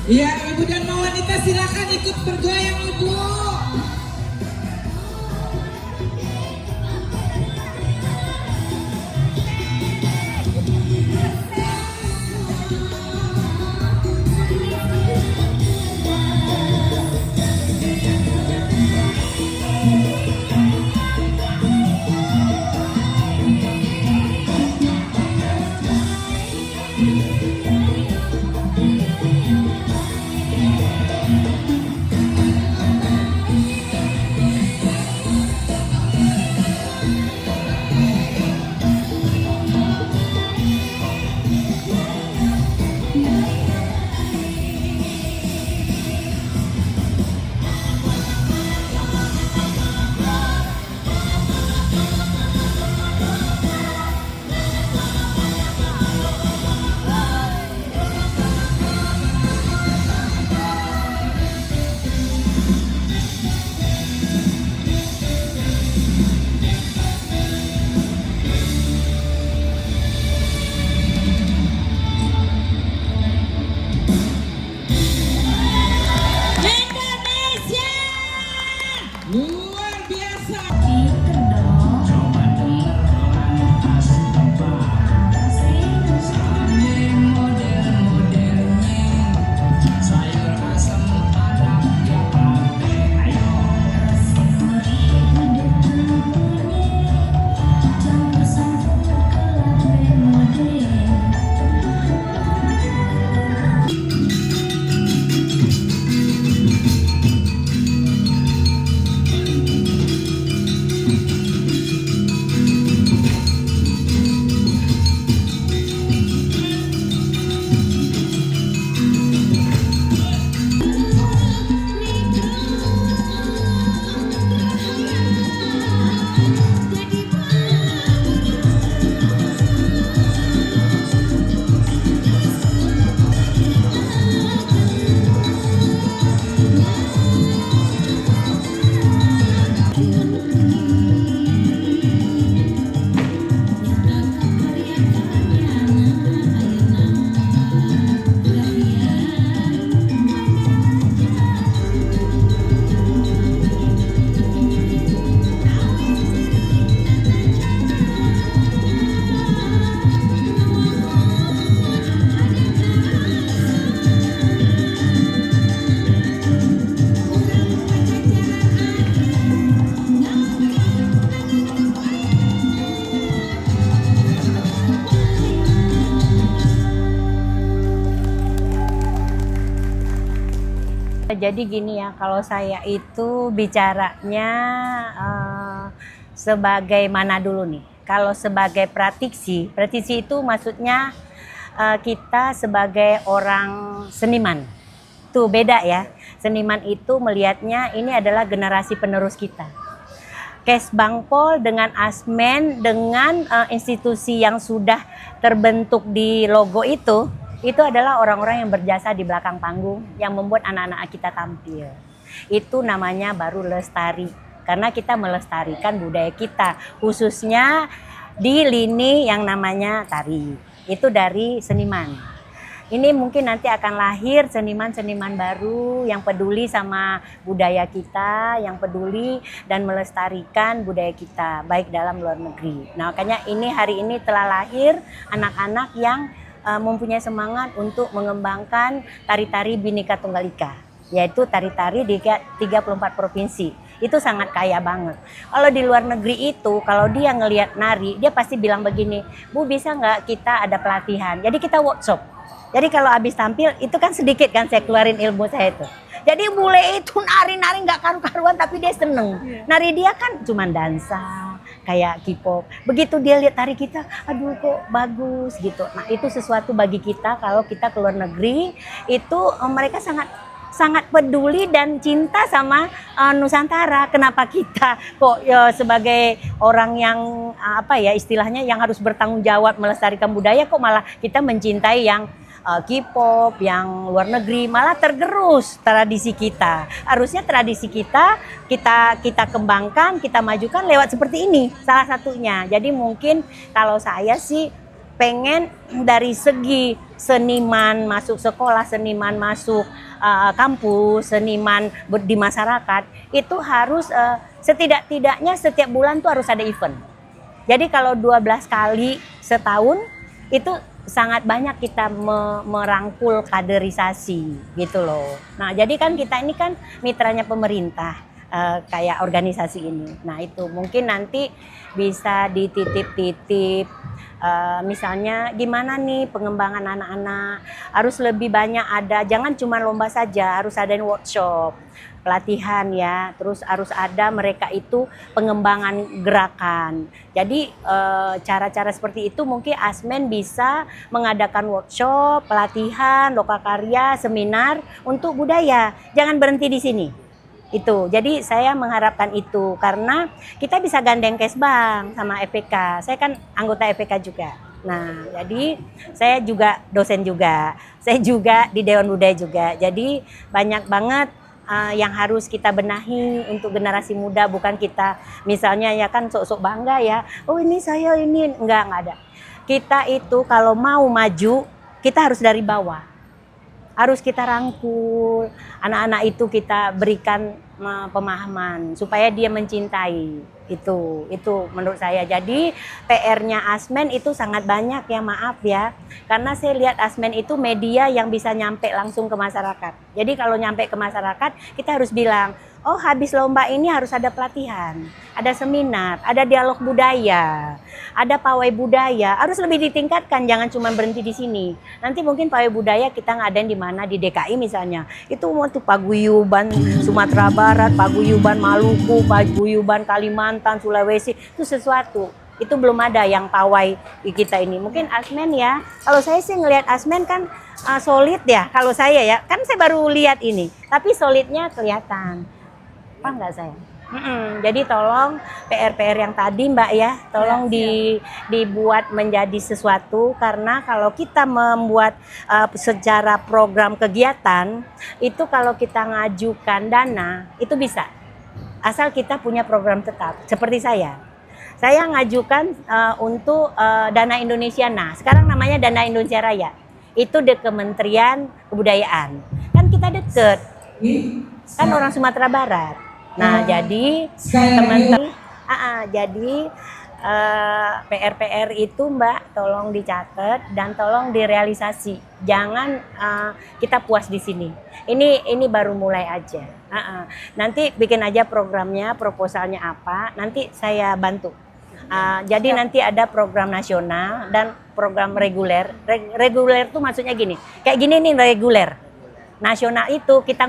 Iya, ibu dan wanita silakan ikut bergoyang ibu. Indonesia luar biasa. Jadi gini ya, kalau saya itu bicaranya sebagai mana dulu nih? Kalau sebagai praktisi itu maksudnya kita sebagai orang seniman. Tuh beda ya, seniman itu melihatnya ini adalah generasi penerus kita. Kesbangpol dengan Asmen, dengan institusi yang sudah terbentuk di logo itu adalah orang-orang yang berjasa di belakang panggung yang membuat anak-anak kita tampil. Itu namanya baru lestari, karena kita melestarikan budaya kita, khususnya di lini yang namanya tari. Itu dari seniman. Ini mungkin nanti akan lahir seniman-seniman baru yang peduli sama budaya kita, yang peduli dan melestarikan budaya kita, baik dalam luar negeri. Nah, makanya ini hari ini telah lahir anak-anak yang mempunyai semangat untuk mengembangkan tari-tari Bhinneka Tunggal Ika, yaitu tari-tari di 34 provinsi. Itu sangat kaya banget. Kalau di luar negeri itu, kalau dia ngelihat nari, dia pasti bilang begini, Bu bisa nggak kita ada pelatihan? Jadi kita workshop. Jadi kalau habis tampil, itu kan sedikit kan saya keluarin ilmu saya itu. Jadi bule itu nari-nari nggak karu-karuan tapi dia seneng. Nari dia kan cuma dansa, kayak K-pop. Begitu dia lihat tari kita, aduh kok bagus gitu. Nah itu sesuatu bagi kita kalau kita ke luar negeri, itu mereka sangat peduli dan cinta sama Nusantara. Kenapa kita kok sebagai orang yang apa ya istilahnya yang harus bertanggung jawab melestarikan budaya, kok malah kita mencintai yang K-pop, yang luar negeri, malah tergerus tradisi kita. Harusnya tradisi kita kembangkan, kita majukan lewat seperti ini salah satunya. Jadi mungkin kalau saya sih pengen dari segi seniman masuk sekolah, seniman masuk kampus, seniman di masyarakat itu harus setidak-tidaknya setiap bulan tuh harus ada event. Jadi kalau 12 kali setahun itu sangat banyak kita merangkul kaderisasi gitu loh. Nah jadi kan kita ini kan mitranya pemerintah kayak organisasi ini. Nah itu mungkin nanti bisa dititip-titip misalnya gimana nih pengembangan anak-anak harus lebih banyak ada, jangan cuma lomba saja, harus ada workshop, pelatihan ya, terus harus ada mereka itu pengembangan gerakan. Jadi cara-cara seperti itu mungkin Asmen bisa mengadakan workshop, pelatihan, lokal karya, seminar untuk budaya. Jangan berhenti di sini. Itu. Jadi saya mengharapkan itu karena kita bisa gandeng Kesbang sama EPK. Saya kan anggota EPK juga. Nah, jadi saya juga dosen juga. Saya juga di Dewan Budaya juga. Jadi banyak banget yang harus kita benahi untuk generasi muda, bukan kita misalnya ya kan sok-sok bangga ya. Oh ini saya ini enggak ada. Kita itu kalau mau maju kita harus dari bawah. Harus kita rangkul anak-anak itu, kita berikan pemahaman supaya dia mencintai itu menurut saya. Jadi PR-nya Asmen itu sangat banyak ya, maaf ya, karena saya lihat Asmen itu media yang bisa nyampe langsung ke masyarakat. Jadi kalau nyampe ke masyarakat kita harus bilang, oh habis lomba ini harus ada pelatihan, ada seminar, ada dialog budaya, ada pawai budaya, harus lebih ditingkatkan, jangan cuma berhenti di sini. Nanti mungkin pawai budaya kita ngadain di mana, di DKI misalnya, itu untuk paguyuban Sumatera Barat, paguyuban Maluku, paguyuban Kalimantan, Sulawesi, itu sesuatu. Itu belum ada yang pawai kita ini. Mungkin Asmen ya, kalau saya sih ngelihat Asmen kan solid ya, kalau saya ya, kan saya baru lihat ini, tapi solidnya kelihatan. Apa enggak saya? Jadi tolong PR-PR yang tadi Mbak ya, tolong dibuat menjadi sesuatu, karena kalau kita membuat secara program kegiatan itu kalau kita ngajukan dana itu bisa, asal kita punya program tetap. Seperti saya ngajukan untuk Dana Indonesia. Nah sekarang namanya Dana Indonesia Raya, itu di Kementerian Kebudayaan, kan kita deket, kan orang Sumatera Barat. Nah, jadi teman-teman, jadi PR-PR itu Mbak tolong dicatat dan tolong direalisasi. Jangan kita puas di sini. Ini baru mulai aja. Nanti bikin aja programnya, proposalnya apa, nanti saya bantu. Jadi nanti ada program nasional dan program reguler. Reguler itu maksudnya gini, kayak gini nih reguler. Nasional itu kita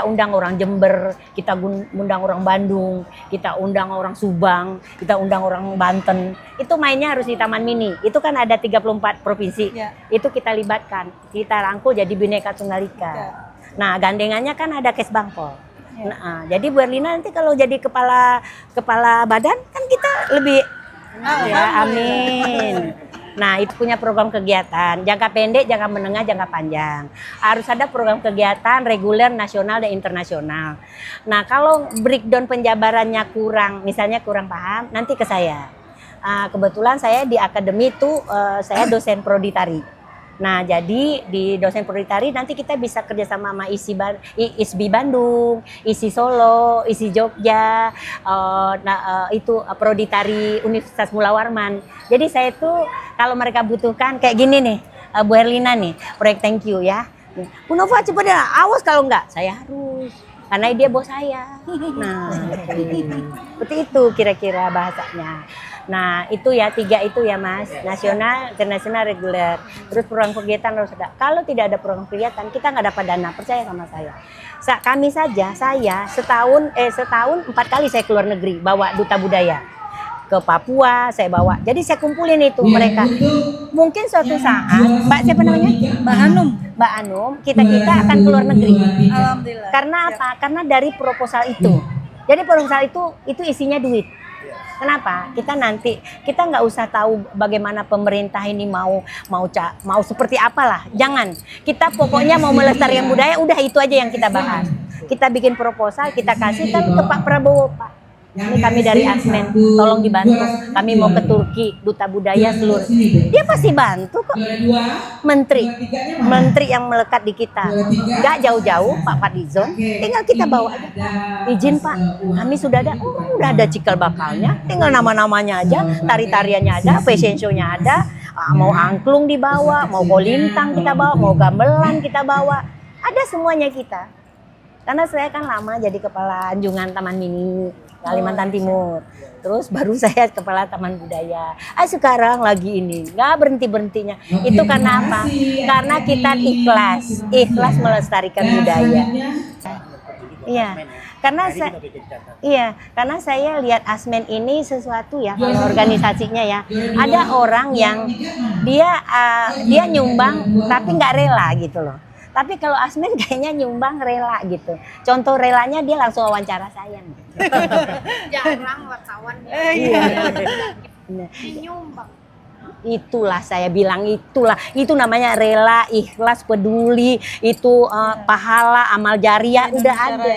undang orang Jember, kita undang orang Bandung, kita undang orang Subang, kita undang orang Banten. Itu mainnya harus di Taman Mini. Itu kan ada 34 provinsi. Ya. Itu kita libatkan, kita rangkul jadi Bhinneka Tunggal Ika. Ya. Nah, gandengannya kan ada Kesbangpol. Ya. Nah, jadi Bu Erlina nanti kalau jadi kepala badan kan kita lebih ya, amin. Nah, itu punya program kegiatan, jangka pendek, jangka menengah, jangka panjang. Harus ada program kegiatan reguler, nasional, dan internasional. Nah, kalau breakdown penjabarannya kurang, misalnya kurang paham, nanti ke saya. Kebetulan saya di akademi itu, saya dosen prodi tari. Nah, jadi di dosen prodi tari nanti kita bisa kerjasama sama ISBI Bandung, ISI Solo, ISI Jogja, itu prodi tari Universitas Mula Warman. Jadi saya itu kalau mereka butuhkan kayak gini nih, Bu Erlina nih, proyek thank you ya. Bu Nova cepet ya, awas kalau enggak, saya harus. Karena dia bos saya. Nah, seperti itu kira-kira bahasanya. Nah, itu ya, 3 itu ya Mas, nasional, internasional, reguler. Terus program kegiatan harus ada. Kalau tidak ada program kegiatan, kita nggak dapat dana, percaya sama saya. Kami saja, saya setahun 4 kali saya keluar negeri, bawa duta budaya. Ke Papua saya bawa. Jadi saya kumpulin itu mereka. Mungkin suatu saat, Mbak siapa namanya? Mbak Anum, kita akan keluar negeri. Alhamdulillah. Karena apa? Karena dari proposal itu. Jadi proposal itu isinya duit. Kenapa? Kita nggak usah tahu bagaimana pemerintah ini mau seperti apalah. Jangan. Kita pokoknya mau melestarikan budaya, udah itu aja yang kita bahas. Kita bikin proposal, kita kasih kan ke Pak Prabowo, Pak. Ini kami dari Asmen, tolong dibantu. Kami mau ke Turki, duta budaya seluruh. Dia pasti bantu kok. Menteri yang melekat di kita. Nggak jauh-jauh, Pak Fadlizon. Tinggal kita bawa aja. Izin Pak, kami sudah ada. Oh, udah ada cikal bakalnya. Tinggal nama-namanya aja, tari-tariannya ada, fashion show-nya ada. Mau angklung dibawa, mau kolintang kita bawa, mau gamelan kita bawa. Ada semuanya kita. Karena saya kan lama jadi kepala anjungan Taman Mini Kalimantan Timur. Terus baru saya kepala Taman Budaya. Sekarang lagi ini nggak berhenti-berhentinya. Itu karena apa? Karena kita ikhlas melestarikan budaya. Iya. Karena saya lihat Asmen ini sesuatu ya, kalau organisasinya ya. Ada orang yang dia nyumbang tapi nggak rela gitu loh. Tapi kalau Asmen kayaknya nyumbang rela gitu. Contoh relanya dia langsung wawancara saya. Jarang wartawan nyumbang. Itulah saya bilang itu namanya rela, ikhlas, peduli, itu pahala, amal jariah udah ada.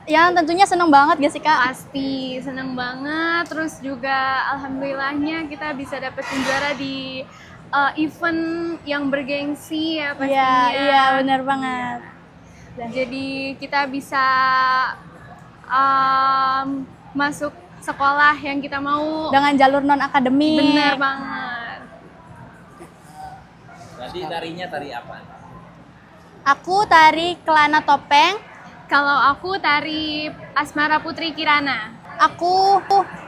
Ya tentunya seneng banget gak sih Kak? Pasti seneng banget. Terus juga alhamdulillahnya kita bisa dapet juara di event yang bergengsi ya pastinya. Iya benar banget. Jadi kita bisa masuk sekolah yang kita mau dengan jalur non akademik. Benar banget. Tadi tarinya tari apa? Aku tari Kelana Topeng. Kalau aku tari Asmara Putri Kirana. Aku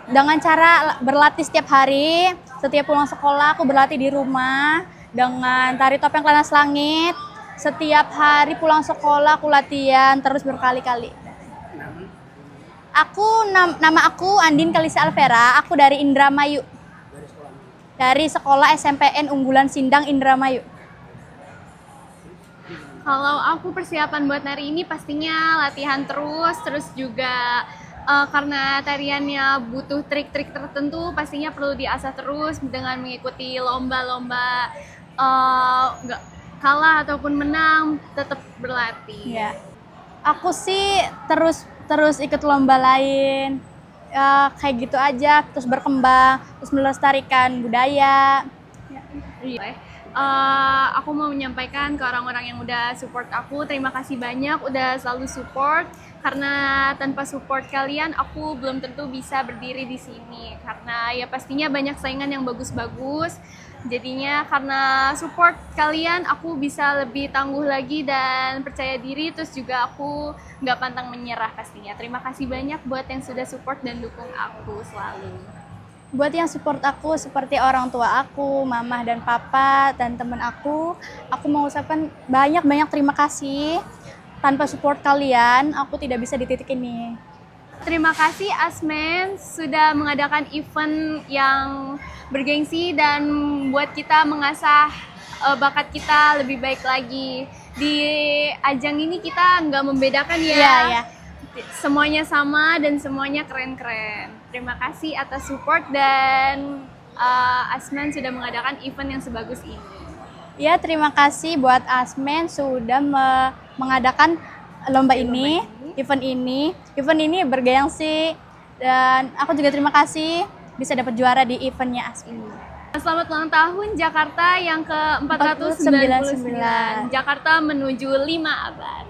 dengan cara berlatih setiap hari, setiap pulang sekolah aku berlatih di rumah dengan tari topeng Kelana Selangit. Setiap hari pulang sekolah aku latihan terus berkali-kali. Nama aku Andin Kalisa Alvera, aku dari Indramayu. Dari sekolah SMPN Unggulan Sindang Indramayu. Kalau aku persiapan buat hari ini pastinya latihan terus juga karena tariannya butuh trik-trik tertentu, pastinya perlu diasah terus dengan mengikuti lomba-lomba, nggak kalah ataupun menang, tetap berlatih. Ya. Aku sih terus ikut lomba lain, kayak gitu aja, terus berkembang, terus melestarikan budaya. Ya. Aku mau menyampaikan ke orang-orang yang udah support aku, terima kasih banyak udah selalu support, karena tanpa support kalian aku belum tentu bisa berdiri di sini, karena ya pastinya banyak saingan yang bagus-bagus. Jadinya karena support kalian aku bisa lebih tangguh lagi dan percaya diri, terus juga aku nggak pantang menyerah pastinya. Terima kasih banyak buat yang sudah support dan dukung aku selalu. Buat yang support aku seperti orang tua aku, mama dan papa, dan temen aku mau ucapkan banyak-banyak terima kasih. Tanpa support kalian, aku tidak bisa di titik ini. Terima kasih Asmen sudah mengadakan event yang bergengsi dan buat kita mengasah bakat kita lebih baik lagi. Di ajang ini kita nggak membedakan ya. Semuanya sama dan semuanya keren-keren. Terima kasih atas support dan Asmen sudah mengadakan event yang sebagus ini. Ya, terima kasih buat Asmen sudah mengadakan lomba ini, event ini. Event ini bergengsi dan aku juga terima kasih bisa dapat juara di eventnya Asmen. Selamat ulang tahun Jakarta yang ke-499. Jakarta menuju 5 abad.